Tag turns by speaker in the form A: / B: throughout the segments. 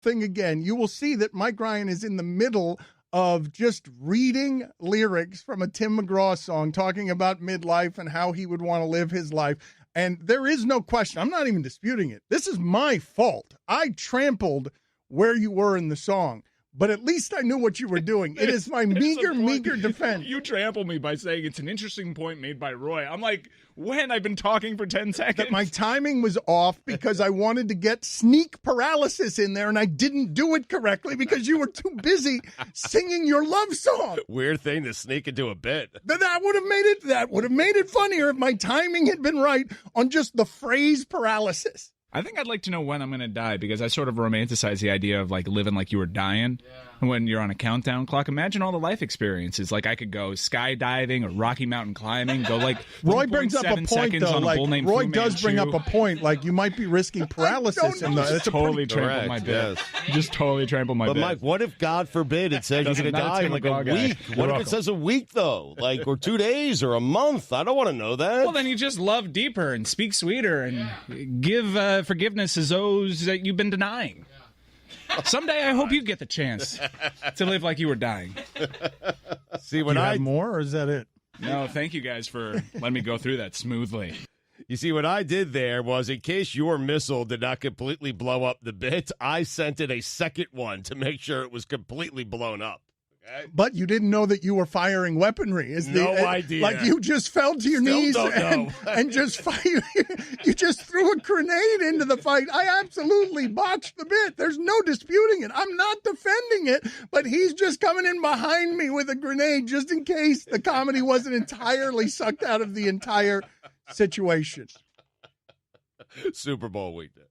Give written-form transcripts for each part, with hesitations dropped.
A: thing again, you will see that Mike Ryan is in the middle of just reading lyrics from a Tim McGraw song talking about midlife and how he would want to live his life. And there is no question. I'm not even disputing it. This is my fault. I trampled where you were in the song. But at least I knew what you were doing. It is my meager defense.
B: You trample me by saying it's an interesting point made by Roy. I'm like, when? I've been talking for 10 seconds.
A: That my timing was off because I wanted to get sneak paralysis in there, and I didn't do it correctly because you were too busy singing your love song.
C: Weird thing to sneak into a bit.
A: That would have made it funnier if my timing had been right on just the phrase paralysis.
B: I think I'd like to know when I'm going to die because I sort of romanticize the idea of like living like you were dying when you're on a countdown clock. Imagine all the life experiences. Like I could go skydiving or Rocky Mountain climbing, go like
A: Roy brings up a point though. Like Roy does bring up a point. Like you might be risking paralysis.
B: Just totally trampled my bit. Yes. Just totally trampled my bit.
C: But Mike, what if God forbid it says you're going to die in like a week? What if it says a week though, like or 2 days or a month? I don't want to know that.
B: Well, then you just love deeper and speak sweeter and give forgiveness to those that you've been denying. Someday I hope you get the chance to live like you were dying.
C: See, when I
A: have more, or is that it?
B: No, thank you guys for letting me go through that smoothly.
C: You see, what I did there was, in case your missile did not completely blow up the bit, I sent it a second one to make sure it was completely blown up. Okay?
A: But you didn't know that you were firing weaponry.
C: No idea.
A: Like you just fell to your knees and just fired. You just threw a grenade into the fight. I absolutely botched the bit. There's no disputing it. I'm not defending it, but he's just coming in behind me with a grenade just in case the comedy wasn't entirely sucked out of the entire situation.
C: Super Bowl weekend.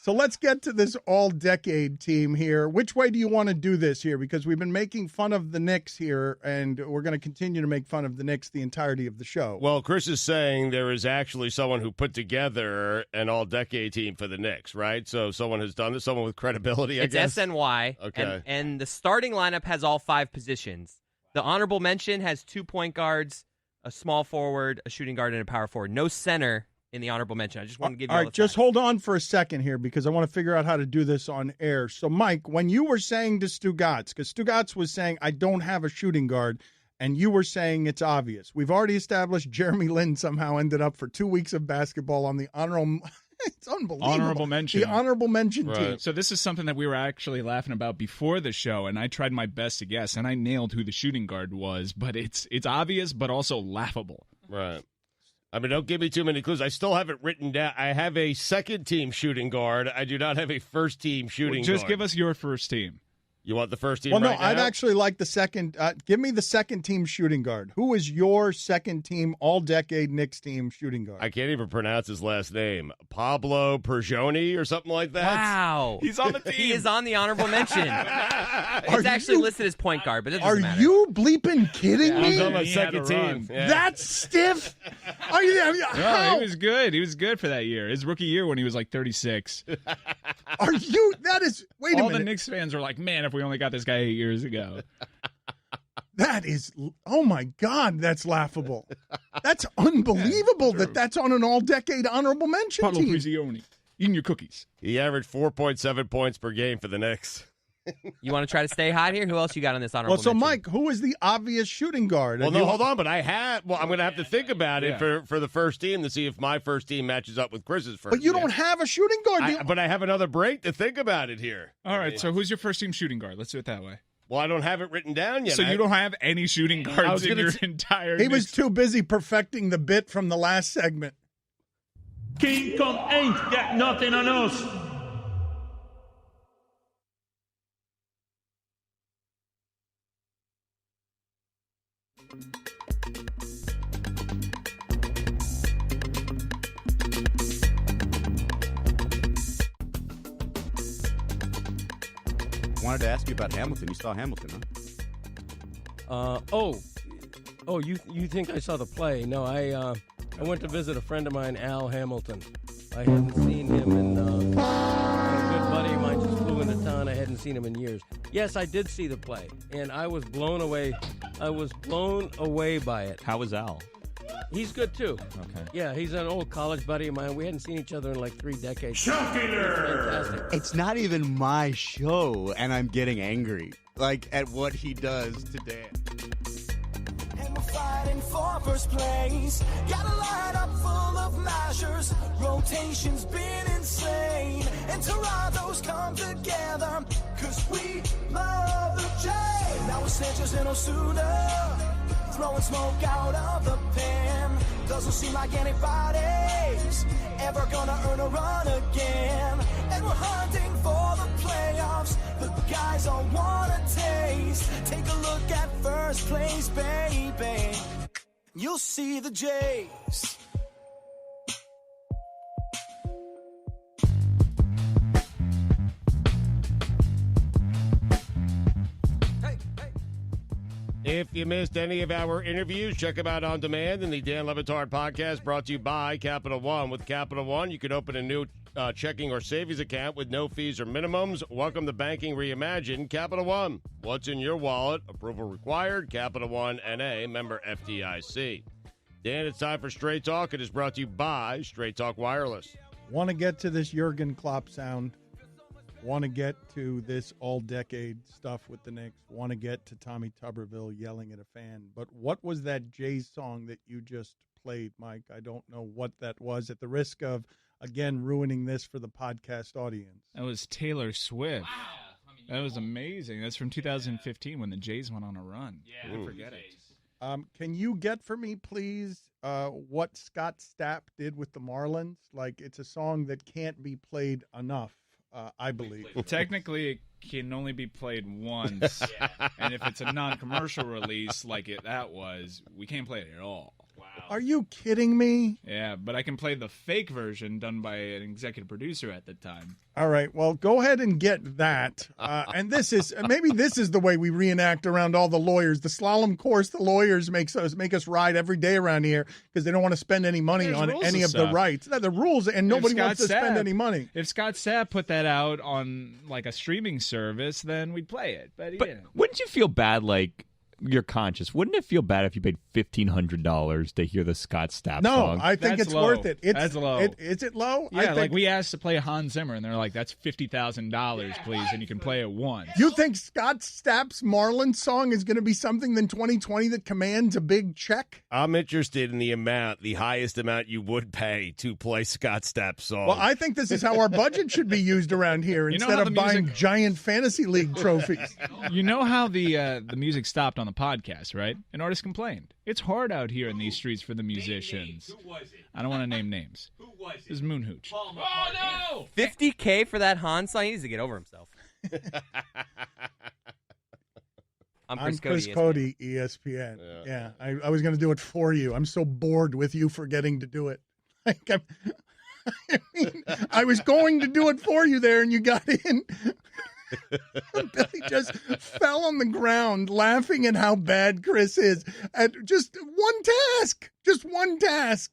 A: So let's get to this all-decade team here. Which way do you want to do this here? Because we've been making fun of the Knicks here, and we're going to continue to make fun of the Knicks the entirety of the show.
C: Well, Chris is saying there is actually someone who put together an all-decade team for the Knicks, right? So someone has done this, someone with credibility, I guess?
D: It's SNY,
C: okay.
D: and the starting lineup has all 5 positions. The honorable mention has 2 point guards, a small forward, a shooting guard, and a power forward. No center in the honorable mention. I just want to give you all the
A: just hold on for a second here because I want to figure out how to do this on air. So, Mike, when you were saying to Stugotz, because Stugotz was saying, I don't have a shooting guard, and you were saying it's obvious. We've already established Jeremy Lin somehow ended up for 2 weeks of basketball on the honorable it's unbelievable.
B: Honorable mention.
A: The honorable mention team.
B: So this is something that we were actually laughing about before the show, and I tried my best to guess, and I nailed who the shooting guard was, but it's obvious but also laughable.
C: Right. I mean, don't give me too many clues. I still have it written down. I have a second-team shooting guard. I do not have a first-team shooting guard.
B: Just give us your first team.
C: You want the first team
A: Well, no,
C: right now?
A: I'd actually like the second. Give me the second-team shooting guard. Who is your second-team, all-decade Knicks team shooting guard?
C: I can't even pronounce his last name. Pablo Pergioni or something like that?
D: Wow.
B: He's on the team.
D: He is on the honorable mention. It's actually listed as point guard, but it doesn't matter.
A: Are you bleeping kidding me?
C: He's on my second team.
A: Yeah. That's stiff. How?
B: No, he was good. He was good for that year. His rookie year when he was like 36.
A: Are you? That is. Wait a minute.
B: All the Knicks fans are like, man, if we only got this guy 8 years ago.
A: That is, oh my God, that's laughable. That's unbelievable that's on an all-decade honorable mention
B: Pablo
A: team.
B: Pergioni, eating your cookies.
C: He averaged 4.7 points per game for the Knicks.
D: You want to try to stay hot here? Who else you got on this honorable mention?
A: Mike, who is the obvious shooting guard?
C: Well, no, hold on, but I'm going to have to think about it for the first team to see if my first team matches up with Chris's first.
A: But you don't have a shooting guard.
C: But I have another break to think about it here.
B: All right, so who's your first team shooting guard? Let's do it that way.
C: Well, I don't have it written down yet.
B: So you don't have any shooting guards in your entire
A: He was too busy perfecting the bit from the last segment.
E: King Kong ain't got nothing on us.
F: Wanted to ask you about Hamilton. You saw Hamilton, huh?
G: You think I saw the play? No, I went to visit a friend of mine, Al Hamilton. I hadn't seen him in a good buddy of mine just flew into town. I hadn't seen him in years. Yes, I did see the play, and I was blown away. I was blown away by it.
F: How was Al?
G: He's good, too.
H: Okay.
G: Yeah, he's an old college buddy of mine. We hadn't seen each other in like 3 decades.
E: Fantastic.
H: It's not even my show, and I'm getting angry, like, at what he does to Dan.
I: And we're fighting for first place. Got a lineup full of mashers. Rotation's been insane. And Toronto's come together. Cause we love the J. Now we're Sanchez and Osuna. Throwing smoke out of the pen. Doesn't seem like anybody's ever gonna earn a run again. And we're hunting for the playoffs. The guys all wanna taste. Take a look at first place, baby. You'll see the Jays.
C: If you missed any of our interviews, check them out on demand in the Dan Le Batard podcast, brought to you by Capital One. With Capital One, you can open a new checking or savings account with no fees or minimums. Welcome to Banking Reimagined. Capital One. What's in your wallet? Approval required. Capital One, N.A., member FDIC. Dan, it's time for Straight Talk. It is brought to you by Straight Talk Wireless.
A: Want to get to this Jurgen Klopp sound. Want to get to this all-decade stuff with the Knicks. Want to get to Tommy Tuberville yelling at a fan. But what was that Jays song that you just played, Mike? I don't know what that was. At the risk of, again, ruining this for the podcast audience.
B: That was Taylor Swift. Wow. That was amazing. That's from 2015 when the Jays went on a run. Yeah, I forget it.
A: Can you get for me, please, what Scott Stapp did with the Marlins? Like, it's a song that can't be played enough. I believe.
B: Technically, it can only be played once. And if it's a non-commercial release like that was, we can't play it at all. Wow.
A: Are you kidding me?
B: Yeah, but I can play the fake version done by an executive producer at the time.
A: All right, well, go ahead and get that. And this is maybe this is the way we reenact around all the lawyers. The slalom course the lawyers make us ride every day around here because they don't want to spend any money on any of the rights. No, the rules, and nobody wants to spend any money.
B: If Scott Sapp put that out on like a streaming service, then we'd play it. But
J: wouldn't you feel bad, like, you're conscious? Wouldn't it feel bad if you paid $1,500 to hear the Scott Stapp song?
A: No, I think it's worth it.
B: That's low.
A: Is it low?
B: Yeah, like we asked to play Hans Zimmer, and they're like, that's $50,000, please, and you can play it once.
A: You think Scott Stapp's Marlins song is going to be something in 2020 that commands a big check?
C: I'm interested in the highest amount you would pay to play Scott Stapp's song.
A: Well, I think this is how our budget should be used around here instead of buying giant fantasy league trophies.
B: You know how the music stopped on the podcast, right? An artist complained. It's hard out here in these streets for the musicians. Who was it? I don't want to name names. Who was it? It was Moon Hooch.
D: Oh, no! $50K for that Hans song? He needs to get over himself.
A: I'm Chris Cody, ESPN. Yeah, I was going to do it for you. I'm so bored with you forgetting to do it. I was going to do it for you there, and you got in. Billy just fell on the ground laughing at how bad Chris is at just one task. Just one task.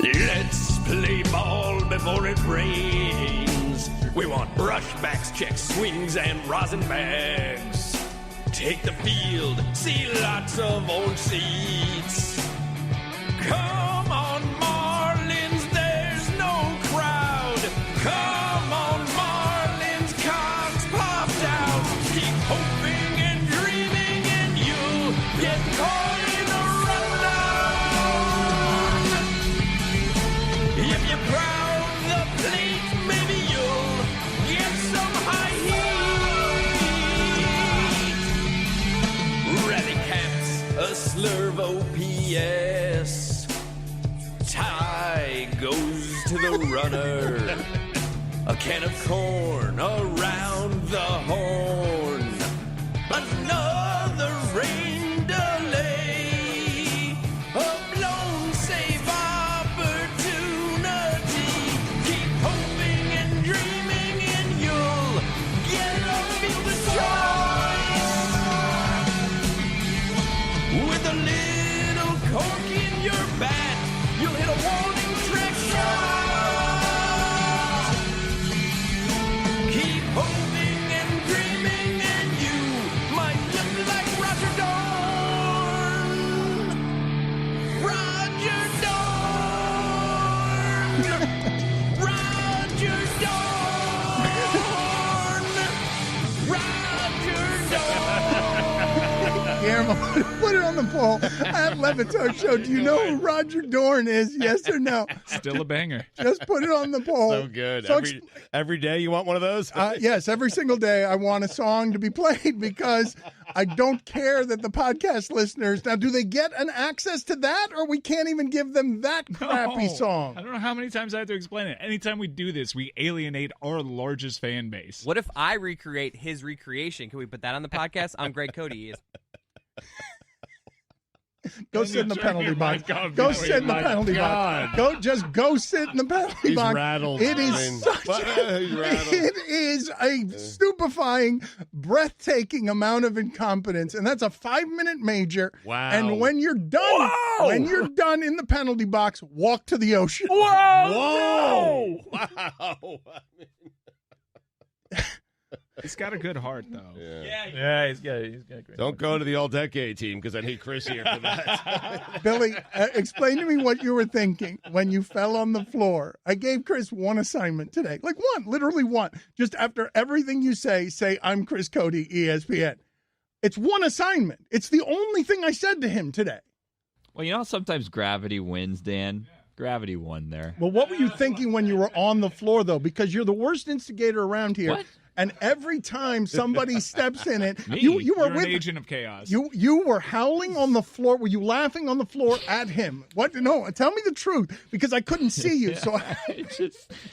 E: Let's play ball before it rains. We want brushbacks, checks, swings, and rosin bags. Take the field, see lots of old seats. Come on, Marlins, there's no crowd. Come on, Marlins, cocks popped out. Keep hoping and dreaming, and you'll get caught in a rundown. If you crowd the plate, maybe you'll get some high heat. Rally caps, a slurve OPS. Tie goes to the runner. A can of corn around the horn. Another rain delay. A blown save opportunity. Keep hoping and dreaming, and you'll get a field of choice. With a little cork in your bat, you'll hit a warning trick shot. Keep hoping and dreaming, and you
A: Put it on the poll at Levitard Show. Do you know who Roger Dorn is? Yes or no?
B: Still a banger.
A: Just put it on the poll.
C: So good. Every day you want one of those?
A: Yes, every single day I want a song to be played because I don't care that the podcast listeners, now do they get an access to that or we can't even give them that crappy song?
B: I don't know how many times I have to explain it. Anytime we do this, we alienate our largest fan base.
D: What if I recreate his recreation? Can we put that on the podcast? I'm Greg Cody.
A: Go sit in the penalty box. Go sit in the penalty box. Go sit in the penalty box.
C: He's rattled.
A: It is a stupefying, breathtaking amount of incompetence, and that's a 5-minute major.
C: Wow.
A: And when you're done, in the penalty box, walk to the ocean.
C: Whoa! Wow.
B: He's got a good heart, though.
J: Yeah, he's got a great.
C: Don't go to the all-decade team because I need Chris here for that.
A: Billy, explain to me what you were thinking when you fell on the floor. I gave Chris one assignment today. Like one, literally one. Just after everything you say, I'm Chris Cody, ESPN. It's one assignment. It's the only thing I said to him today.
J: Well, you know, sometimes gravity wins, Dan. Gravity won there.
A: Well, what were you thinking when you were on the floor, though? Because you're the worst instigator around here.
J: What?
A: And every time somebody steps in it,
J: Me?
A: you were
B: You're
A: with
B: an agent of chaos.
A: You were howling on the floor. Were you laughing on the floor at him? What? No, tell me the truth because I couldn't see you. So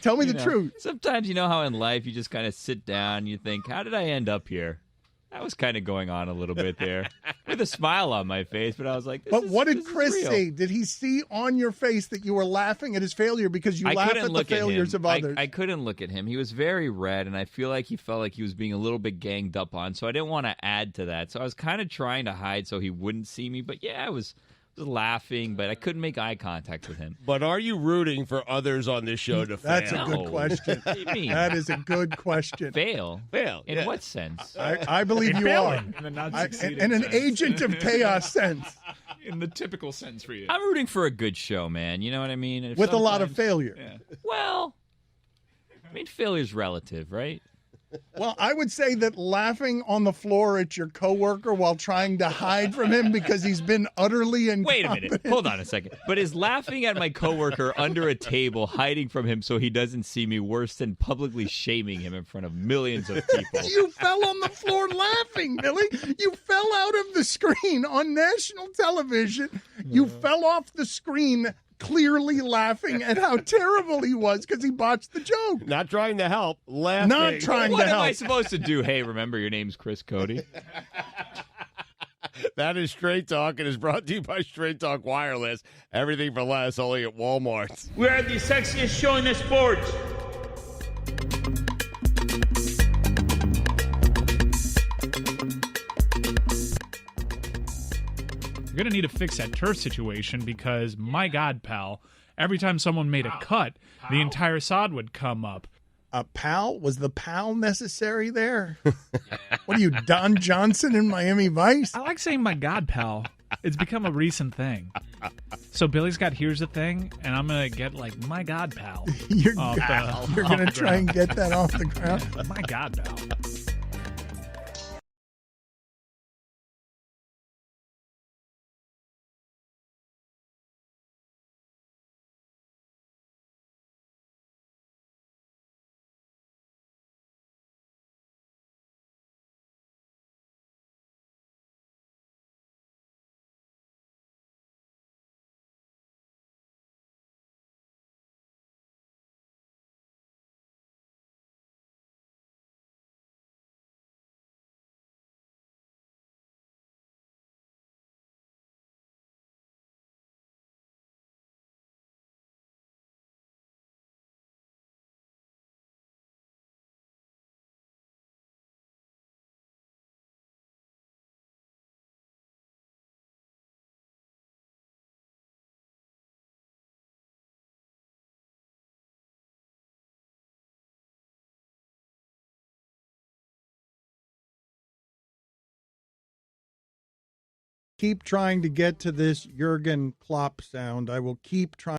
A: tell me the truth.
J: Sometimes you know how in life you just kind of sit down and you think, how did I end up here? That was kind of going on a little bit there with a smile on my face, but I was like,
A: what did Chris see? Did he see on your face that you were laughing at his failure because you laugh at the failures of others?
J: I couldn't look at him. He was very red, and I feel like he felt like he was being a little bit ganged up on, so I didn't want to add to that. So I was kind of trying to hide so he wouldn't see me, but yeah, I was laughing, but I couldn't make eye contact with him.
C: But are you rooting for others on this show to fail?
A: That's a good question.
J: What do you mean?
A: That is a good question.
J: Fail?
C: Fail.
J: In what sense?
A: I believe you are. In an agent of chaos sense.
B: In the typical sense for you.
J: I'm rooting for a good show, man. You know what I mean? And
A: with a lot of failure.
B: Yeah.
J: Well, I mean, failure's relative, right?
A: Well, I would say that laughing on the floor at your coworker while trying to hide from him because he's been utterly incompetent.
J: Wait a minute. Hold on a second. But is laughing at my coworker under a table, hiding from him so he doesn't see me, worse than publicly shaming him in front of millions of people?
A: You fell on the floor laughing, Billy. You fell out of the screen on national television. You fell off the screen clearly laughing at how terrible he was because he botched the joke.
C: Not trying to help, laughing.
A: Not trying
J: what
A: to help.
J: What am I supposed to do? Hey, remember your name's Chris Cody?
C: That is Straight Talk. It is brought to you by Straight Talk Wireless. Everything for less, only at Walmart.
K: We are the sexiest show in the sports.
B: You're going to need to fix that turf situation because, my God, pal, every time someone made a cut, the entire sod would come up.
A: A pal? Was the pal necessary there? What are you, Don Johnson in Miami Vice?
B: I like saying my God, pal. It's become a recent thing. So Billy's got Here's the Thing, and I'm going to get, like, my God, pal.
A: You're going to try and get that off the ground?
B: My God, pal.
A: Keep trying to get to this Jurgen Klopp sound. I will keep trying.